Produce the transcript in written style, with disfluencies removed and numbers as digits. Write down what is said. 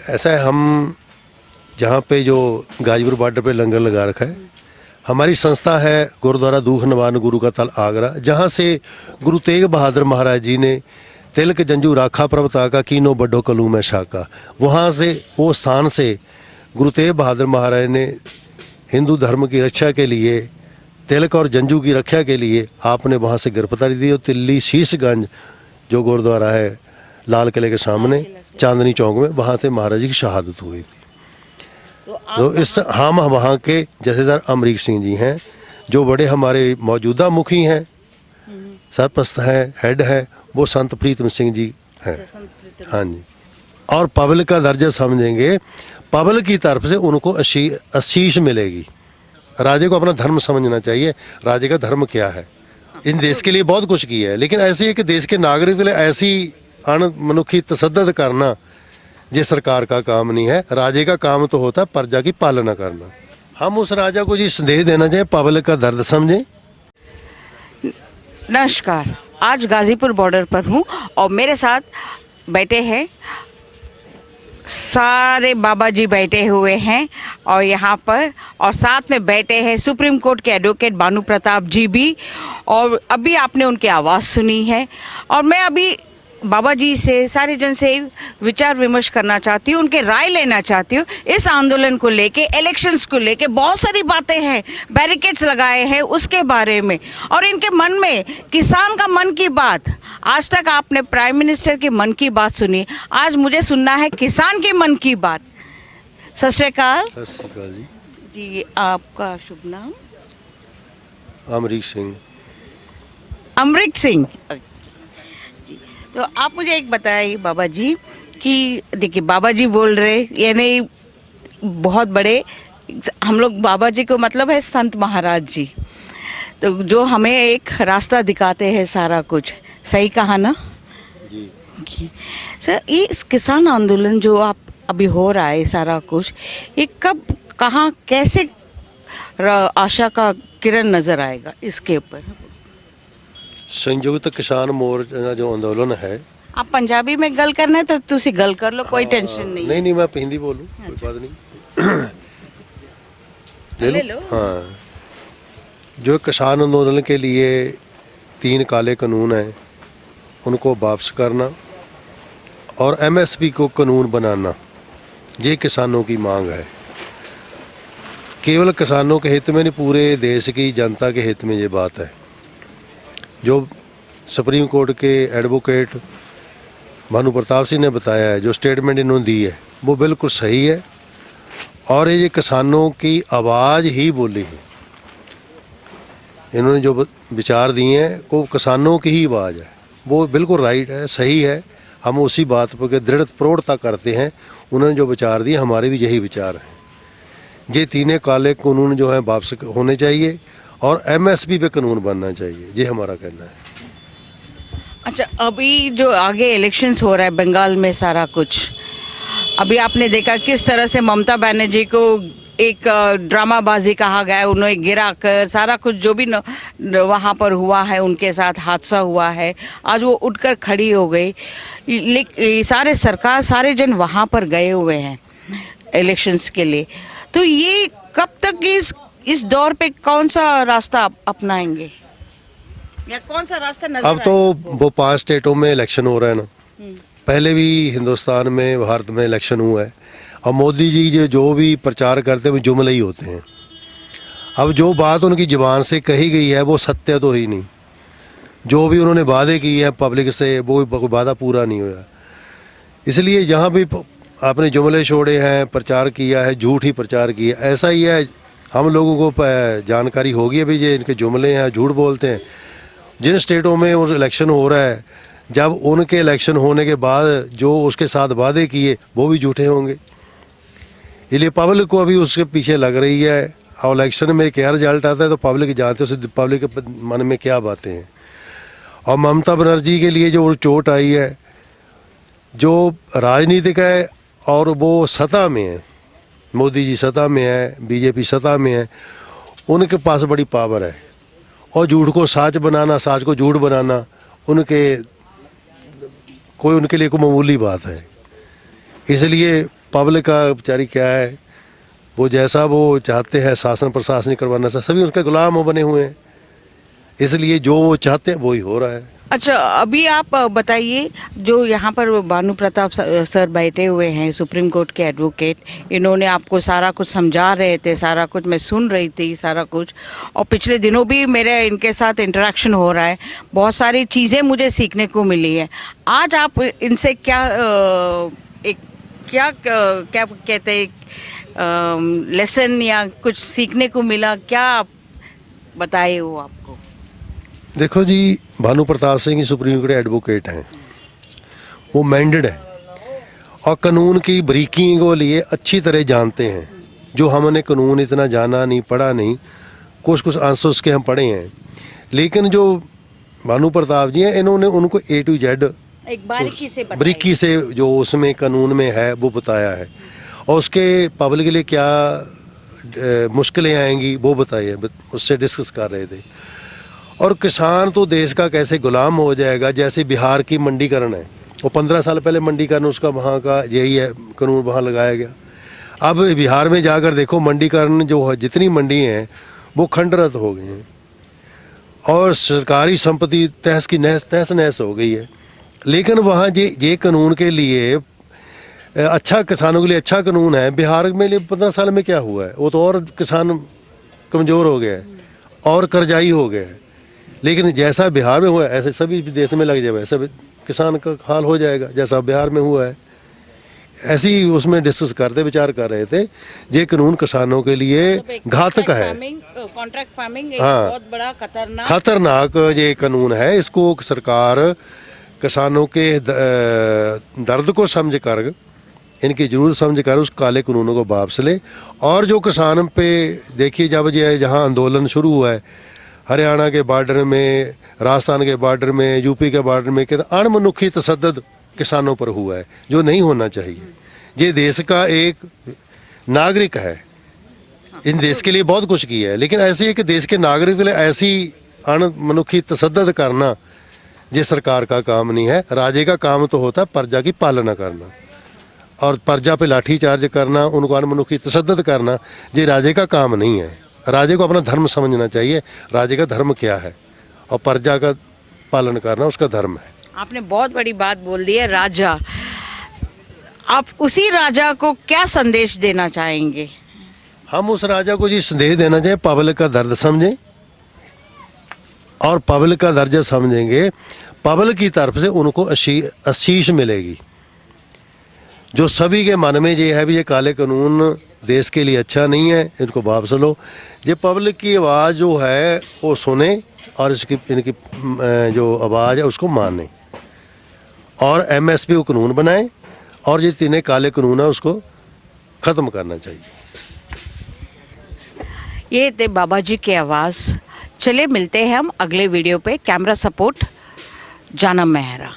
ऐसा है, हम जहाँ पे जो गाजीपुर बॉर्डर पे लंगर लगा रखा है, हमारी संस्था है गुरुद्वारा दूख नवान गुरु का तल आगरा, जहाँ से गुरु तेग बहादुर महाराज जी ने तिलक जंजू राखा प्रभता का कीनो बड्डो कलू में शाका, वहाँ से वो स्थान से गुरु तेग बहादुर महाराज ने हिंदू धर्म की रक्षा के लिए, तिलक और जंजू की रक्षा के लिए आपने वहाँ से गिरफ्तारी दी और दिल्ली शीशगंज जो गुरुद्वारा है लाल किले के सामने चांदनी चौक में, वहाँ से महाराज जी की शहादत हुई थी। तो इस हम वहाँ के जथेदार अमरीक सिंह जी हैं, जो बड़े हमारे मौजूदा मुखी हैं, सरपरस्त हैं, हेड है, वो संत प्रीतम सिंह जी हैं। हाँ जी, और पब्लिक का दर्जा समझेंगे, पब्लिक की तरफ से उनको आशीष मिलेगी। राजे को अपना धर्म समझना चाहिए, राजे का धर्म क्या है। इन देश के लिए बहुत कुछ किया है, लेकिन ऐसी है कि देश के नागरिक के लिए ऐसी अणमनुखी तसद्दुद करना ये सरकार का काम नहीं है। राजे का काम तो होता है प्रजा की पालना करना। हम उस राजा को जी संदेश देना चाहिए, पब्लिक का दर्द समझें। नमस्कार, आज गाजीपुर बॉर्डर पर हूँ और मेरे साथ बैठे हैं सारे बाबा जी बैठे हुए हैं और यहाँ पर, और साथ में बैठे हैं सुप्रीम कोर्ट के एडवोकेट भानु प्रताप जी भी। और अभी आपने उनकी आवाज़ सुनी है और मैं अभी बाबा जी से, सारे जन से विचार विमर्श करना चाहती हूँ, उनके राय लेना चाहती हूँ इस आंदोलन को लेके, इलेक्शंस को लेके। बहुत सारी बातें हैं, बैरिकेड्स लगाए हैं उसके बारे में, और इनके मन में किसान का मन की बात। आज तक आपने प्राइम मिनिस्टर की मन की बात सुनी, आज मुझे सुनना है किसान की मन की बात। सत श्री अकाल। सत श्री अकाल जी। जी, आपका शुभ नाम? अमरीक सिंह। अमरीक सिंह। तो आप मुझे एक बताइए बाबा जी कि देखिए, बाबा जी बोल रहे, यानी बहुत बड़े, हम लोग बाबा जी को मतलब है संत महाराज जी, तो जो हमें एक रास्ता दिखाते हैं सारा कुछ। सही कहा ना जी? सर, ये इस किसान आंदोलन जो आप अभी हो रहा है सारा कुछ, ये कब, कहाँ, कैसे आशा का किरण नज़र आएगा इसके ऊपर? संयुक्त किसान मोर्चा जो आंदोलन है, आप पंजाबी में गल करना है तो तुसी गल कर लो, कोई टेंशन नहीं। नहीं, मैं हिंदी बोलूँ, कोई बात नहीं। ले लो। हाँ, जो किसान आंदोलन के लिए 3 काले कानून हैं, उनको वापस करना और MSP को कानून बनाना, ये किसानों की मांग है। केवल किसानों के हित में नहीं, पूरे देश की जनता के हित में ये बात है। जो सुप्रीम कोर्ट के एडवोकेट भानु प्रताप सिंह ने बताया है, जो स्टेटमेंट इन्होंने दी है, वो बिल्कुल सही है और ये किसानों की आवाज़ ही बोली है। इन्होंने जो विचार दिए हैं वो किसानों की ही आवाज़ है, वो बिल्कुल राइट है, सही है। हम उसी बात पर दृढ़ प्रौढ़ता करते हैं। उन्होंने जो विचार दिए, हमारे भी यही विचार हैं। ये 3 काले कानून जो हैं वापस होने चाहिए और MSP पे कानून बनना चाहिए, ये हमारा कहना है। अच्छा, अभी जो आगे इलेक्शंस हो रहा है बंगाल में सारा कुछ, अभी आपने देखा किस तरह से ममता बनर्जी को एक ड्रामाबाजी कहा गया, उन्हें गिरा कर सारा कुछ जो भी वहाँ पर हुआ है, उनके साथ हादसा हुआ है, आज वो उठकर खड़ी हो गई। लेकिन सारे सरकार, सारे जन वहाँ पर गए हुए हैं इलेक्शंस के लिए। तो ये कब तक इस दौर पे कौन सा रास्ता अपनाएंगे या कौन सा रास्ता नजर अब तो वो 5 स्टेटों में इलेक्शन हो रहा है ना, पहले भी हिंदुस्तान में, भारत में इलेक्शन हुआ है और मोदी जी जो भी प्रचार करते हैं वो जुमले ही होते हैं। अब जो बात उनकी ज़ुबान से कही गई है वो सत्य तो ही नहीं। जो भी उन्होंने वादे किए हैं पब्लिक से, वो वादा पूरा नहीं हुआ। इसलिए यहाँ भी आपने जुमले छोड़े हैं, प्रचार किया है, झूठ ही प्रचार किया। ऐसा ही है, हम लोगों को जानकारी होगी अभी ये इनके जुमले हैं, झूठ बोलते हैं। जिन स्टेटों में इलेक्शन हो रहा है, जब उनके इलेक्शन होने के बाद जो उसके साथ वादे किए वो भी झूठे होंगे। इसलिए पब्लिक को अभी उसके पीछे लग रही है और इलेक्शन में क्या रिजल्ट आता है तो पब्लिक जानते हो, पब्लिक के मन में क्या बातें हैं। और ममता बनर्जी के लिए जो चोट आई है, जो राजनीतिक है और वो सत्ता में है, मोदी जी सत्ता में है, बीजेपी सत्ता में है, उनके पास बड़ी पावर है और झूठ को सच बनाना, सच को झूठ बनाना उनके लिए कोई मामूली बात है। इसलिए पब्लिक का बेचारी क्या है, वो जैसा वो चाहते हैं शासन प्रशासन करवाना चाहिए, सभी उनके गुलाम हो बने हुए हैं, इसलिए जो वो चाहते हैं वही हो रहा है। अच्छा, अभी आप बताइए, जो यहाँ पर भानु प्रताप सर बैठे हुए हैं, सुप्रीम कोर्ट के एडवोकेट, इन्होंने आपको सारा कुछ समझा रहे थे, सारा कुछ मैं सुन रही थी सारा कुछ, और पिछले दिनों भी मेरे इनके साथ इंटरेक्शन हो रहा है, बहुत सारी चीज़ें मुझे सीखने को मिली है। आज आप इनसे क्या क्या कहते हैं, लेसन या कुछ सीखने को मिला, क्या आप बताए हो आपको? देखो जी, भानु प्रताप सिंह ही सुप्रीम कोर्ट एडवोकेट हैं, वो मैंडेड है और कानून की बारीकियों को लिए अच्छी तरह जानते हैं। जो हमने कानून इतना जाना नहीं, पढ़ा नहीं, कुछ अंश उसके हम पढ़े हैं, लेकिन जो भानु प्रताप जी हैं इन्होंने उनको A to Z एक बारीकी से जो उसमें कानून में है वो बताया है, और उसके पब्लिक के लिए क्या मुश्किलें आएंगी वो बताई है, उससे डिस्कस कर रहे थे। और किसान तो देश का कैसे गुलाम हो जाएगा, जैसे बिहार की मंडीकरण है, वो 15 साल पहले मंडीकरण उसका वहाँ का यही है, कानून वहाँ लगाया गया। अब बिहार में जाकर देखो, मंडीकरण जो है, जितनी मंडी हैं वो खंडरत हो गई हैं और सरकारी संपत्ति तहस की नहस हो गई है। लेकिन वहाँ ये कानून के लिए अच्छा, किसानों के लिए अच्छा कानून है। बिहार में लिए 15 साल में क्या हुआ है, वो तो और किसान कमज़ोर हो गया है और कर्जाई हो गया है। लेकिन जैसा बिहार में हुआ है ऐसे सभी देश में लग जाए, वैसा किसान का हाल हो जाएगा जैसा बिहार में हुआ है। ऐसे ही उसमें डिस्कस करते, विचार कर रहे थे, ये कानून किसानों के लिए घातक है। कॉन्ट्रैक्ट फार्मिंग हाँ, बहुत बड़ा खतरनाक ये कानून है। इसको सरकार किसानों के दर्द को समझ कर, इनकी ज़रूरत समझ कर उस काले कानूनों को वापस ले। और जो किसान पे देखिए, जब ये जहाँ आंदोलन शुरू हुआ है हरियाणा के बॉर्डर में, राजस्थान के बॉर्डर में, यूपी के बॉर्डर में, कि अणमनुखी तसद्दुद किसानों पर हुआ है, जो नहीं होना चाहिए। ये देश का एक नागरिक है, इन देश के लिए बहुत कुछ किया है, लेकिन ऐसे एक देश के नागरिक के लिए ऐसी अणमनुखी तसद्दुद करना ये सरकार का काम नहीं है। राजे का काम तो होता है प्रजा की पालना करना, और प्रजा पे लाठीचार्ज करना, उनको अणमनुखी तसद्दुद करना, ये राजे का काम नहीं है। राजे को अपना धर्म समझना चाहिए, राजे का धर्म क्या है, और प्रजा का पालन करना उसका धर्म है। आपने बहुत बड़ी बात बोल दी है, राजा। आप उसी राजा को क्या संदेश देना चाहेंगे? हम उस राजा को जी संदेश देना चाहिए, पब्लिक का दर्द समझें, और पब्लिक का दर्द समझेंगे, पब्लिक की तरफ से उनको आशीष मिलेगी। जो सभी के मन में ये है भी ये काले कानून देश के लिए अच्छा नहीं है, इनको वापस लो। ये पब्लिक की आवाज़ जो है वो सुने और इनकी जो आवाज़ है उसको माने, और MSP को कानून बनाए, और ये तीनों काले कानून है उसको ख़त्म करना चाहिए। ये थे बाबा जी की आवाज़। चले मिलते हैं हम अगले वीडियो पे। कैमरा सपोर्ट जानम मेहरा।